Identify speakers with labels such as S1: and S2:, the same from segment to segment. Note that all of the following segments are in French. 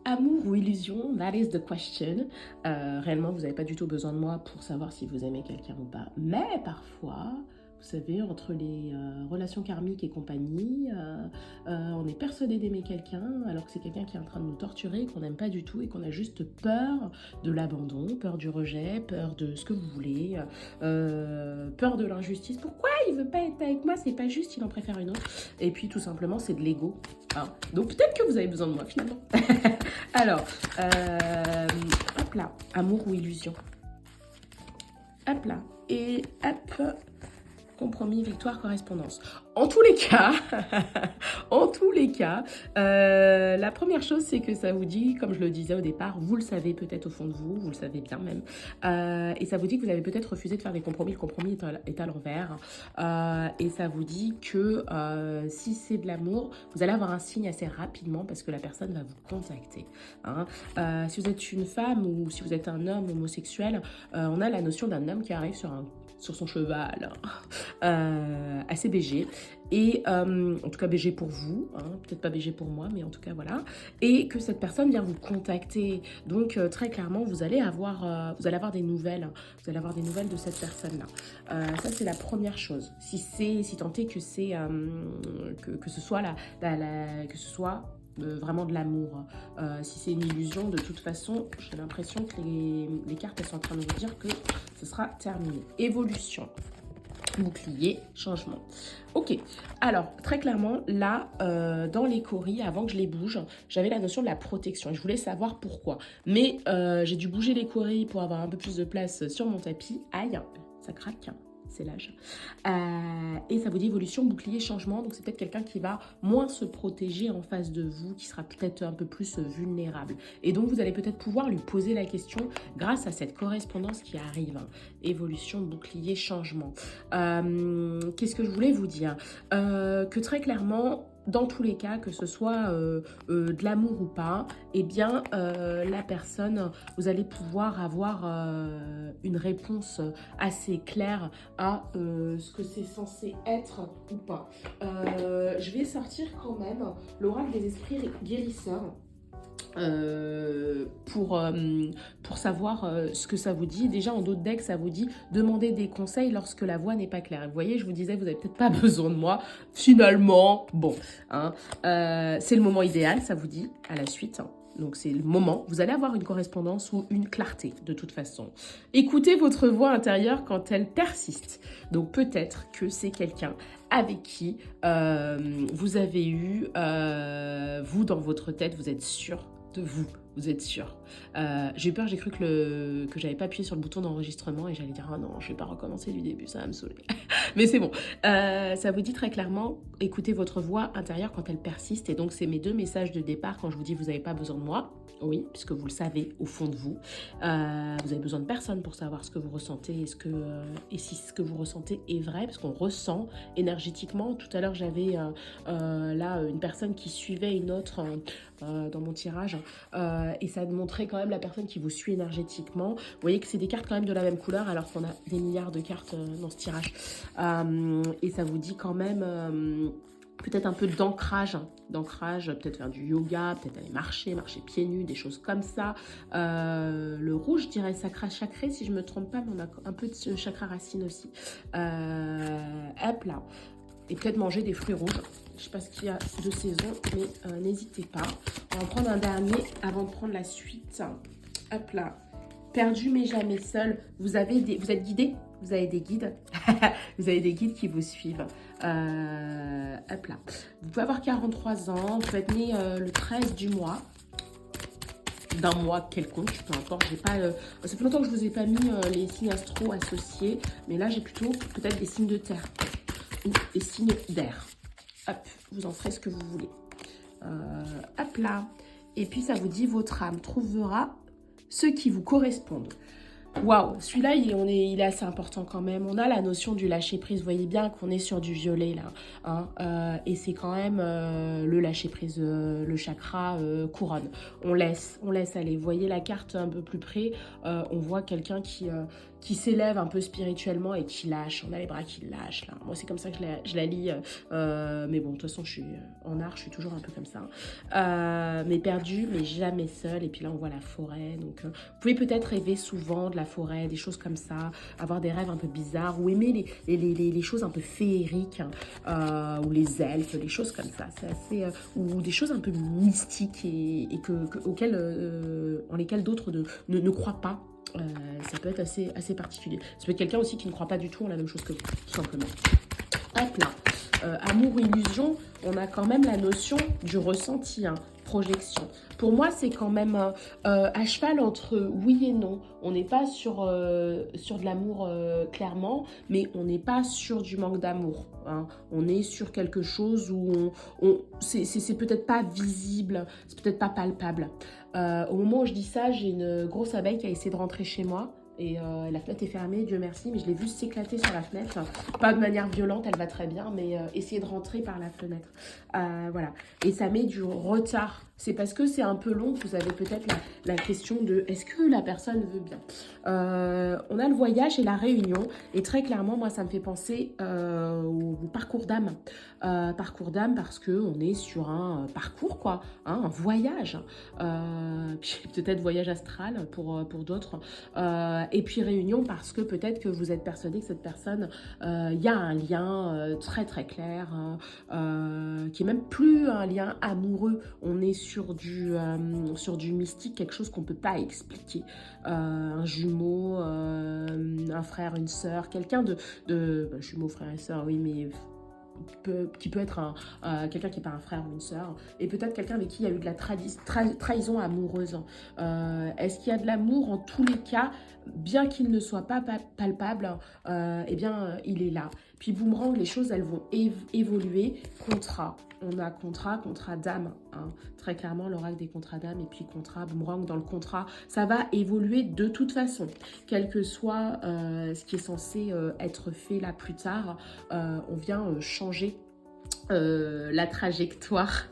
S1: Amour ou illusion, that is the question. Réellement, vous n'avez pas du tout besoin de moi pour savoir si vous aimez quelqu'un ou pas. Mais parfois, vous savez, entre les relations karmiques et compagnie, on est persuadé d'aimer quelqu'un alors que c'est quelqu'un qui est en train de nous torturer, qu'on n'aime pas du tout et qu'on a juste peur de l'abandon, peur du rejet, peur de ce que vous voulez, peur de l'injustice. Pourquoi il veut pas être avec moi? C'est pas juste, il en préfère une autre. Et puis tout simplement, c'est de l'ego. Hein. Donc peut-être que vous avez besoin de moi finalement. Alors, hop là, amour ou illusion. Hop là, et hop, compromis, victoire, correspondance. En tous les cas, la première chose, c'est que ça vous dit, comme je le disais au départ, vous le savez peut-être au fond de vous, vous le savez bien même, et ça vous dit que vous avez peut-être refusé de faire des compromis, le compromis est à l'envers, et ça vous dit que si c'est de l'amour, vous allez avoir un signe assez rapidement parce que la personne va vous contacter. Hein. Si vous êtes une femme ou si vous êtes un homme homosexuel, on a la notion d'un homme qui arrive sur son cheval, assez BG, et en tout cas BG pour vous, hein, peut-être pas BG pour moi, mais en tout cas voilà, et que cette personne vient vous contacter. Donc très clairement, vous allez avoir des nouvelles, vous allez avoir des nouvelles de cette personne-là. Ça c'est la première chose. Si tant est que c'est que ce soit que ce soit vraiment de l'amour. Si c'est une illusion, de toute façon, j'ai l'impression que les cartes elles sont en train de vous dire que ce sera terminé. Évolution, bouclier, changement. Ok, alors très clairement, là, dans les coris, avant que je les bouge, j'avais la notion de la protection et je voulais savoir pourquoi. Mais j'ai dû bouger les coris pour avoir un peu plus de place sur mon tapis. Aïe, ça craque. C'est l'âge. Et ça vous dit évolution, bouclier, changement. Donc c'est peut-être quelqu'un qui va moins se protéger en face de vous, qui sera peut-être un peu plus vulnérable. Et donc vous allez peut-être pouvoir lui poser la question grâce à cette correspondance qui arrive. Hein. Évolution, bouclier, changement. Qu'est-ce que je voulais vous dire? Que très clairement, dans tous les cas, que ce soit de l'amour ou pas, eh bien, la personne, vous allez pouvoir avoir une réponse assez claire à ce que c'est censé être ou pas. Je vais sortir quand même l'oracle des esprits guérisseurs. Pour savoir ce que ça vous dit. Déjà en d'autres decks ça vous dit demander des conseils lorsque la voix n'est pas claire. Vous voyez, je vous disais vous n'avez peut-être pas besoin de moi finalement, bon hein, c'est le moment idéal, ça vous dit à la suite hein. Donc c'est le moment, vous allez avoir une correspondance ou une clarté de toute façon. Écoutez votre voix intérieure quand elle persiste. Donc peut-être que c'est quelqu'un avec qui vous avez eu, vous dans votre tête, vous êtes sûr de vous, vous êtes sûr. J'ai eu peur, j'ai cru que j'avais pas appuyé sur le bouton d'enregistrement et j'allais dire ah non, je vais pas recommencer du début, ça va me saouler. Mais c'est bon. Ça vous dit très clairement, écoutez votre voix intérieure quand elle persiste. Et donc c'est mes 2 messages de départ quand je vous dis vous n'avez pas besoin de moi. Oui, puisque vous le savez au fond de vous. Vous avez besoin de personne pour savoir ce que vous ressentez et si ce que vous ressentez est vrai, parce qu'on ressent énergétiquement. Tout à l'heure, j'avais là une personne qui suivait une autre dans mon tirage et ça montrait quand même la personne qui vous suit énergétiquement. Vous voyez que c'est des cartes quand même de la même couleur alors qu'on a des milliards de cartes dans ce tirage. Et ça vous dit quand même... peut-être un peu d'ancrage, peut-être faire du yoga, peut-être aller marcher pieds nus, des choses comme ça. Le rouge, je dirais chakra chacré, si je ne me trompe pas, mais on a un peu de chakra racine aussi. Hop là. Et peut-être manger des fruits rouges. Je ne sais pas ce qu'il y a de saison, mais n'hésitez pas. On va en prendre un dernier avant de prendre la suite. Hop là. Perdu mais jamais seul. Vous êtes guidé? Vous avez des guides. Vous avez des guides qui vous suivent. Hop là. Vous pouvez avoir 43 ans. Vous pouvez être né le 13 du mois. D'un mois quelconque, peu importe. J'ai pas, ça fait longtemps que je vous ai pas mis les signes astro associés. Mais là, j'ai plutôt peut-être des signes de terre. Ou des signes d'air. Hop, vous en ferez ce que vous voulez. Hop là. Et puis, ça vous dit votre âme trouvera ceux qui vous correspondent. Waouh, celui-là, il est assez important quand même. On a la notion du lâcher-prise. Vous voyez bien qu'on est sur du violet, là. Hein, et c'est quand même le lâcher-prise, le chakra couronne. On laisse aller. Vous voyez la carte un peu plus près. On voit quelqu'un qui qui s'élève un peu spirituellement et qui lâche. On a les bras qui lâchent, là. Moi, c'est comme ça que je la lis. Mais bon, de toute façon, je suis en art, je suis toujours un peu comme ça. Mais perdu, mais jamais seul. Et puis là, on voit la forêt. Donc, vous pouvez peut-être rêver souvent de la forêt, des choses comme ça, avoir des rêves un peu bizarres ou aimer les choses un peu féeriques, ou les elfes, les choses comme ça. C'est assez... ou des choses un peu mystiques et en lesquelles d'autres ne croient pas. Ça peut être assez particulier. Ça peut être quelqu'un aussi qui ne croit pas du tout en la même chose que vous, tout simplement. Hop là. Amour, illusion, on a quand même la notion du ressenti, hein, projection. Pour moi, c'est quand même à cheval entre oui et non. On n'est pas sur de l'amour clairement, mais on n'est pas sur du manque d'amour. Hein. On est sur quelque chose où c'est peut-être pas visible, c'est peut-être pas palpable. Au moment où je dis ça, j'ai une grosse abeille qui a essayé de rentrer chez moi. Et la fenêtre est fermée, Dieu merci, mais je l'ai vue s'éclater sur la fenêtre. Pas de manière violente, elle va très bien, mais essayer de rentrer par la fenêtre. Voilà. Et ça met du retard. C'est parce que c'est un peu long que vous avez peut-être la question de est-ce que la personne veut bien. On a le voyage et la réunion. Et très clairement, moi, ça me fait penser au parcours d'âme. Parcours d'âme parce qu'on est sur un parcours, quoi. Hein, un voyage. Puis peut-être voyage astral pour d'autres. Et puis réunion parce que peut-être que vous êtes persuadé que cette personne, il y a un lien très très clair, qui est même plus un lien amoureux. On est sur du mystique, quelque chose qu'on ne peut pas expliquer. Un jumeau, un frère, une sœur, quelqu'un jumeau, frère et sœur, oui, mais... qui peut être quelqu'un qui n'est pas un frère ou une sœur, et peut-être quelqu'un avec qui il y a eu de la trahison amoureuse. Est-ce qu'il y a de l'amour? En tous les cas, bien qu'il ne soit pas palpable, eh bien, il est là. Puis boomerang, les choses, elles vont évoluer. Contrat. On a contrat d'âme. Hein. Très clairement, l'oracle des contrats d'âme et puis contrat, boomerang dans le contrat. Ça va évoluer de toute façon. Quel que soit ce qui est censé être fait là plus tard, on vient changer la trajectoire,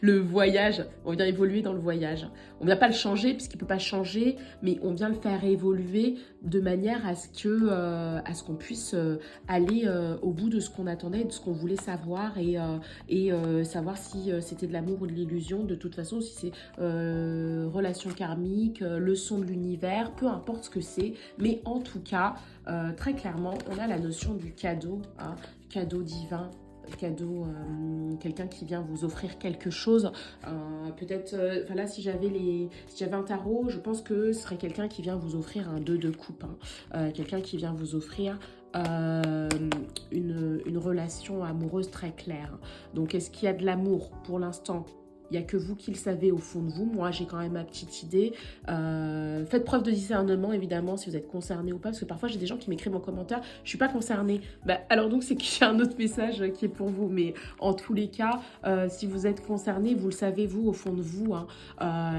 S1: le voyage, on vient évoluer dans le voyage. On ne vient pas le changer puisqu'il ne peut pas changer, mais on vient le faire évoluer de manière à ce qu'on puisse aller au bout de ce qu'on attendait, de ce qu'on voulait savoir et savoir si c'était de l'amour ou de l'illusion. De toute façon, si c'est relation karmique, leçon de l'univers, peu importe ce que c'est, mais en tout cas, très clairement, on a la notion du cadeau, hein, cadeau divin, cadeau, quelqu'un qui vient vous offrir quelque chose, peut-être, là si j'avais un tarot, je pense que ce serait quelqu'un qui vient vous offrir un 2 de coupe, hein. Quelqu'un qui vient vous offrir une relation amoureuse très claire. Donc est-ce qu'il y a de l'amour pour l'instant? Il n'y a que vous qui le savez au fond de vous. Moi, j'ai quand même ma petite idée. Faites preuve de discernement, évidemment, si vous êtes concerné ou pas. Parce que parfois, j'ai des gens qui m'écrivent en commentaire « Je ne suis pas concernée ». Alors donc, c'est qu'il y a un autre message qui est pour vous. Mais en tous les cas, si vous êtes concerné, vous le savez, vous, au fond de vous. Hein,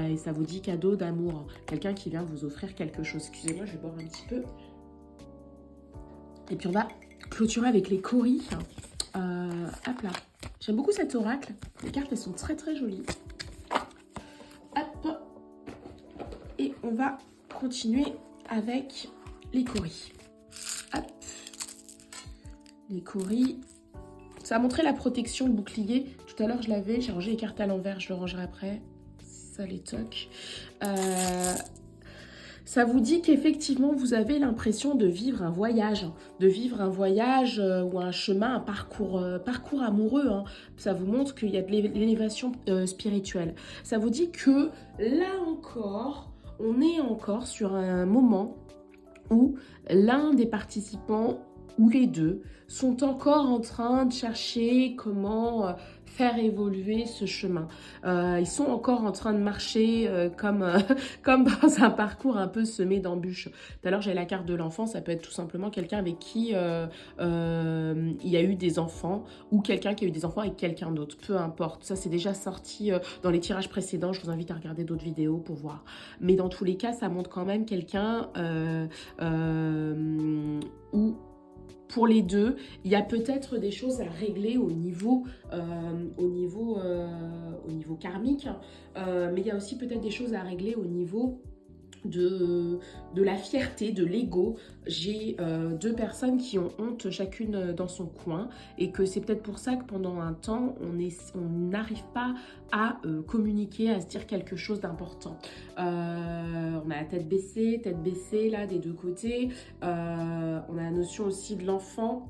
S1: et ça vous dit cadeau d'amour. Hein. Quelqu'un qui vient vous offrir quelque chose. Excusez-moi, je vais boire un petit peu. Et puis, on va clôturer avec les coris. Hop là. J'aime beaucoup cet oracle. Les cartes, elles sont très très jolies. Hop. Et on va continuer avec les coris. Hop. Les coris. Ça a montré la protection, le bouclier. Tout à l'heure, je l'avais. J'ai rangé les cartes à l'envers. Je le rangerai après. Ça les toque. Ça vous dit qu'effectivement, vous avez l'impression de vivre un voyage, ou un chemin, un parcours amoureux. Hein. Ça vous montre qu'il y a de l'élévation spirituelle. Ça vous dit que là encore, on est encore sur un moment où l'un des participants ou les deux sont encore en train de chercher comment faire évoluer ce chemin. Ils sont encore en train de marcher comme dans un parcours un peu semé d'embûches. Tout à l'heure, j'ai la carte de l'enfant, ça peut être tout simplement quelqu'un avec qui il y a eu des enfants ou quelqu'un qui a eu des enfants avec quelqu'un d'autre, peu importe. Ça, c'est déjà sorti dans les tirages précédents. Je vous invite à regarder d'autres vidéos pour voir. Mais dans tous les cas, ça montre quand même quelqu'un où... Pour les deux, il y a peut-être des choses à régler au niveau karmique, mais il y a aussi peut-être des choses à régler au niveau de la fierté, de l'ego. J'ai deux personnes qui ont honte chacune dans son coin et que c'est peut-être pour ça que pendant un temps, on n'arrive pas à communiquer, à se dire quelque chose d'important. On a la tête baissée là des deux côtés. On a la notion aussi de l'enfant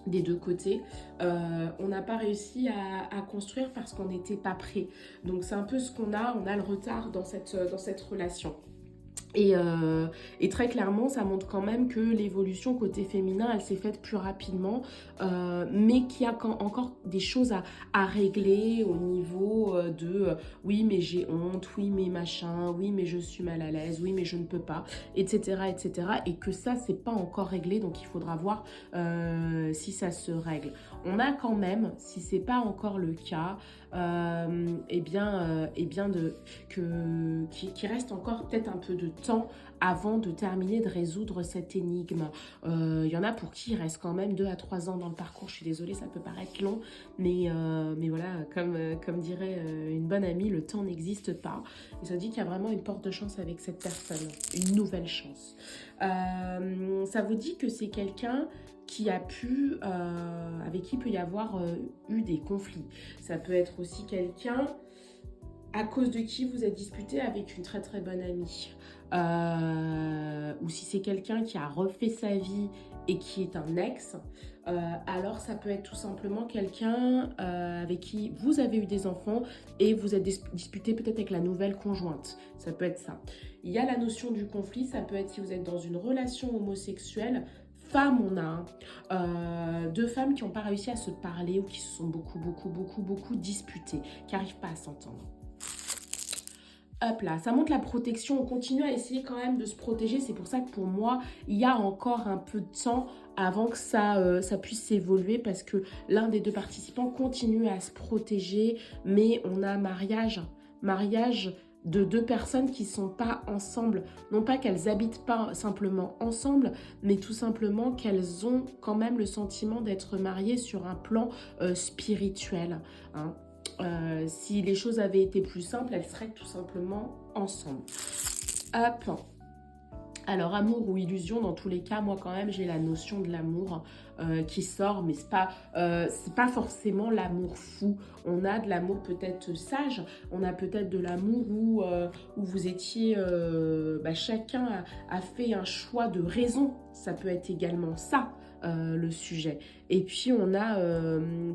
S1: des deux côtés. On n'a pas réussi à construire parce qu'on n'était pas prêt. Donc c'est un peu ce qu'on a, on a le retard dans cette relation. Et très clairement, ça montre quand même que l'évolution côté féminin, elle s'est faite plus rapidement, mais qu'il y a encore des choses à régler au niveau oui, mais j'ai honte, oui, mais machin, oui, mais je suis mal à l'aise, oui, mais je ne peux pas, etc., etc. Et que ça, c'est pas encore réglé, donc il faudra voir si ça se règle. On a quand même, si c'est pas encore le cas, qu'il reste encore peut-être un peu de temps avant de terminer de résoudre cette énigme. Il y en a pour qui il reste quand même 2 à 3 ans dans le parcours. Je suis désolée, ça peut paraître long, mais voilà, comme dirait une bonne amie, le temps n'existe pas. Et ça dit qu'il y a vraiment une porte de chance avec cette personne, une nouvelle chance. Ça vous dit que c'est quelqu'un qui a pu, avec qui il peut y avoir eu des conflits. Ça peut être aussi quelqu'un à cause de qui vous êtes disputé avec une très très bonne amie. Ou si c'est quelqu'un qui a refait sa vie et qui est un ex, alors ça peut être tout simplement quelqu'un avec qui vous avez eu des enfants et vous êtes disputé peut-être avec la nouvelle conjointe. Ça peut être ça. Il y a la notion du conflit, ça peut être si vous êtes dans une relation homosexuelle. Femmes, on a deux femmes qui n'ont pas réussi à se parler ou qui se sont beaucoup disputées, qui n'arrivent pas à s'entendre. Hop là, ça montre la protection, on continue à essayer quand même de se protéger, c'est pour ça que pour moi, il y a encore un peu de temps avant que ça puisse s'évoluer parce que l'un des deux participants continue à se protéger, mais on a mariage de deux personnes qui ne sont pas ensemble. Non pas qu'elles habitent pas simplement ensemble, mais tout simplement qu'elles ont quand même le sentiment d'être mariées sur un plan spirituel, hein. Si les choses avaient été plus simples, elles seraient tout simplement ensemble. Hop. Alors, amour ou illusion, dans tous les cas, moi quand même, j'ai la notion de l'amour qui sort, mais c'est pas forcément l'amour fou. On a de l'amour peut-être sage, on a peut-être de l'amour où vous étiez, chacun a fait un choix de raison. Ça peut être également ça. Le sujet. Et puis on a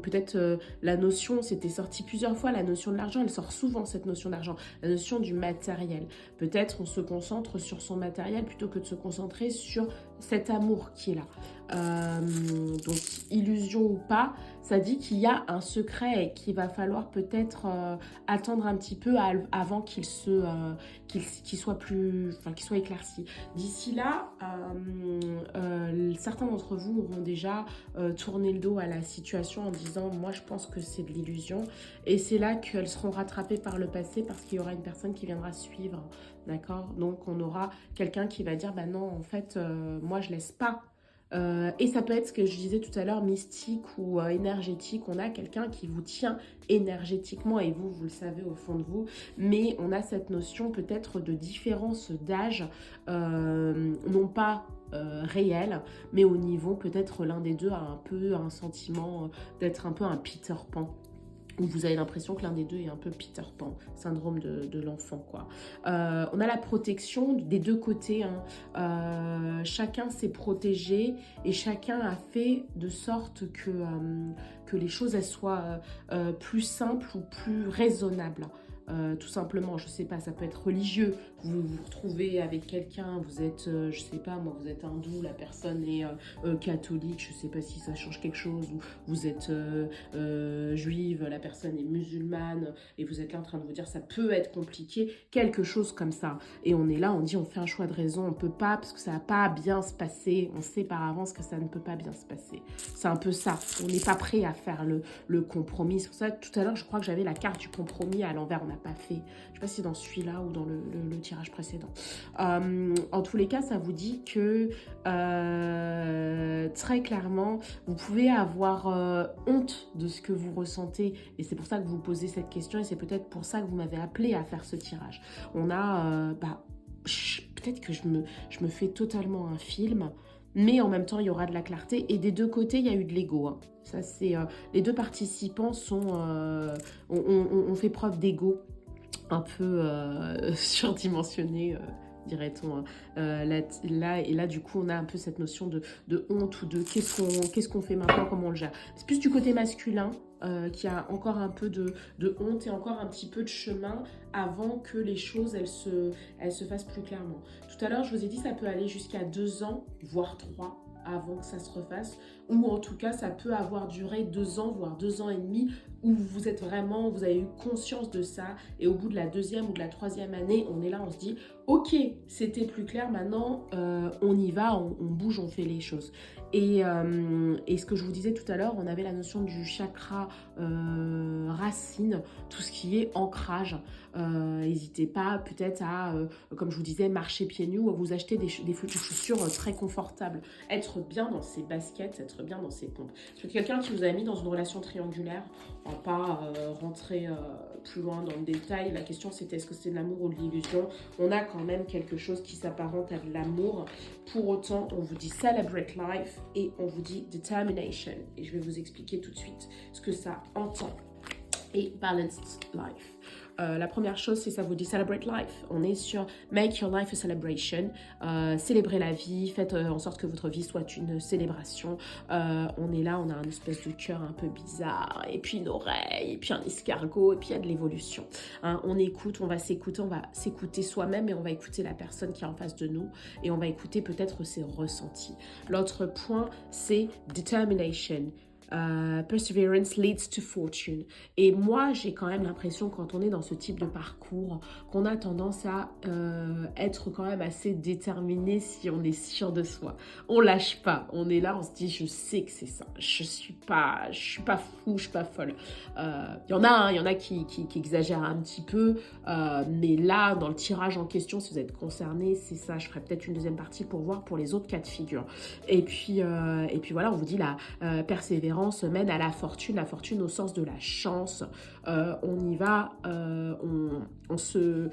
S1: peut-être la notion, c'était sorti plusieurs fois, la notion de l'argent, elle sort souvent cette notion d'argent, la notion du matériel. Peut-être on se concentre sur son matériel plutôt que de se concentrer sur cet amour qui est là. Donc illusion ou pas, ça dit qu'il y a un secret et qu'il va falloir peut-être attendre un petit peu avant qu'il soit éclairci. D'ici là, certains d'entre vous auront déjà tourné le dos à la situation en disant moi je pense que c'est de l'illusion, et c'est là qu'elles seront rattrapées par le passé parce qu'il y aura une personne qui viendra suivre, d'accord? Donc on aura quelqu'un qui va dire bah non en fait moi je laisse pas. Et ça peut être ce que je disais tout à l'heure, mystique ou énergétique. On a quelqu'un qui vous tient énergétiquement et vous le savez au fond de vous. Mais on a cette notion peut-être de différence d'âge, non pas réelle, mais au niveau peut-être l'un des deux a un peu un sentiment d'être un peu un Peter Pan. Où vous avez l'impression que l'un des deux est un peu Peter Pan, syndrome de l'enfant, quoi. On a la protection des deux côtés, hein. Chacun s'est protégé et chacun a fait de sorte que les choses elles soient plus simples ou plus raisonnables. Tout simplement, je sais pas, ça peut être religieux. Vous vous retrouvez avec quelqu'un, vous êtes, je sais pas moi, vous êtes hindou, la personne est catholique, je sais pas si ça change quelque chose, ou vous êtes juive, la personne est musulmane, et vous êtes là en train de vous dire ça peut être compliqué, quelque chose comme ça. Et on est là, on dit on fait un choix de raison, on peut pas, parce que ça va pas bien se passer, on sait par avance que ça ne peut pas bien se passer. C'est un peu ça, on n'est pas prêt à faire le compromis. C'est pour ça, tout à l'heure, je crois que j'avais la carte du compromis à l'envers, on n'a pas fait. Je sais pas si c'est dans celui-là ou dans le tirage précédent. En tous les cas, ça vous dit que très clairement, vous pouvez avoir honte de ce que vous ressentez et c'est pour ça que vous posez cette question et c'est peut-être pour ça que vous m'avez appelé à faire ce tirage. On a peut-être que je me fais totalement un film, mais en même temps, il y aura de la clarté. Et des deux côtés, il y a eu de l'ego, hein. Ça, c'est, les deux participants ont fait preuve d'ego un peu surdimensionné, dirait-on, hein. Et là, du coup, on a un peu cette notion de honte ou de qu'est-ce qu'on fait maintenant, comment on le gère. C'est plus du côté masculin qui a encore un peu de honte et encore un petit peu de chemin avant que les choses, elles se fassent plus clairement. Tout à l'heure, je vous ai dit, ça peut aller jusqu'à 2 ans, voire 3 avant que ça se refasse, ou en tout cas, ça peut avoir duré 2 ans, voire 2 ans et demi, où vous avez eu conscience de ça, et au bout de la 2e ou de la 3e année, on est là, on se dit, ok, c'était plus clair, maintenant, on y va, on bouge, on fait les choses. Et ce que je vous disais tout à l'heure, on avait la notion du chakra racine, tout ce qui est ancrage. N'hésitez pas peut-être à, comme je vous disais, marcher pieds nus ou à vous acheter des chaussures très confortables. Être bien dans ses baskets, être bien dans ses pompes. C'est quelqu'un qui vous a mis dans une relation triangulaire. On va pas rentrer plus loin dans le détail. La question c'était est-ce que c'est de l'amour ou de l'illusion. On a quand même quelque chose qui s'apparente à de l'amour. Pour autant, on vous dit celebrate life et on vous dit determination. Et je vais vous expliquer tout de suite ce que ça entend. Et balanced life. La première chose, c'est ça vous dit celebrate life. On est sur make your life a celebration. Célébrez la vie, faites en sorte que votre vie soit une célébration. On est là, on a un espèce de cœur un peu bizarre, et puis une oreille, et puis un escargot, et puis il y a de l'évolution. Hein, on écoute, on va s'écouter soi-même, et on va écouter la personne qui est en face de nous, et on va écouter peut-être ses ressentis. L'autre point, c'est determination. Perseverance leads to fortune. Et moi, j'ai quand même l'impression, quand on est dans ce type de parcours, qu'on a tendance à être quand même assez déterminé si on est sûr de soi. On lâche pas. On est là, on se dit, je sais que c'est ça. Je suis pas fou, je suis pas folle. Il y en a qui exagèrent un petit peu, mais là, dans le tirage en question, si vous êtes concerné, c'est ça. Je ferai peut-être une deuxième partie pour voir pour les autres cas de figure. Et puis voilà, on vous dit la persévérance mène à la fortune au sens de la chance. On y va, on fait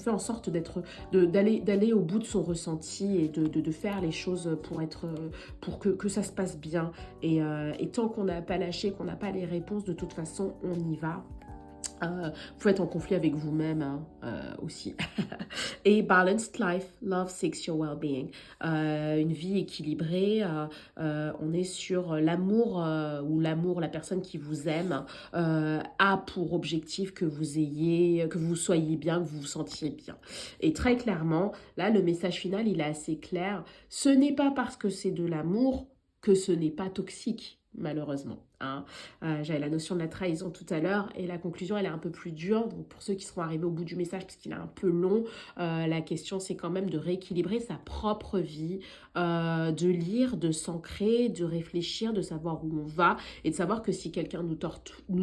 S1: en sorte d'aller au bout de son ressenti et de faire les choses pour que ça se passe bien. Et tant qu'on n'a pas lâché, qu'on n'a pas les réponses, de toute façon, on y va. Vous pouvez être en conflit avec vous-même aussi. Et balanced life, love seeks your well-being. Une vie équilibrée, on est sur l'amour la personne qui vous aime a pour objectif que vous soyez bien, que vous vous sentiez bien. Et très clairement, là, le message final, il est assez clair. Ce n'est pas parce que c'est de l'amour que ce n'est pas toxique. Malheureusement. Hein. J'avais la notion de la trahison tout à l'heure et la conclusion elle est un peu plus dure. Donc pour ceux qui seront arrivés au bout du message parce qu'il est un peu long, la question c'est quand même de rééquilibrer sa propre vie, de lire, de s'ancrer, de réfléchir, de savoir où on va et de savoir que si quelqu'un nous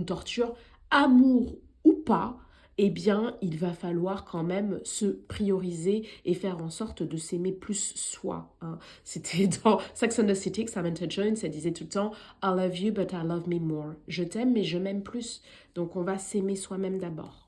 S1: torture, amour ou pas, eh bien, il va falloir quand même se prioriser et faire en sorte de s'aimer plus soi. Hein. C'était dans Sex and the City que Samantha Jones, elle disait tout le temps « I love you, but I love me more ». Je t'aime, mais je m'aime plus. Donc, on va s'aimer soi-même d'abord.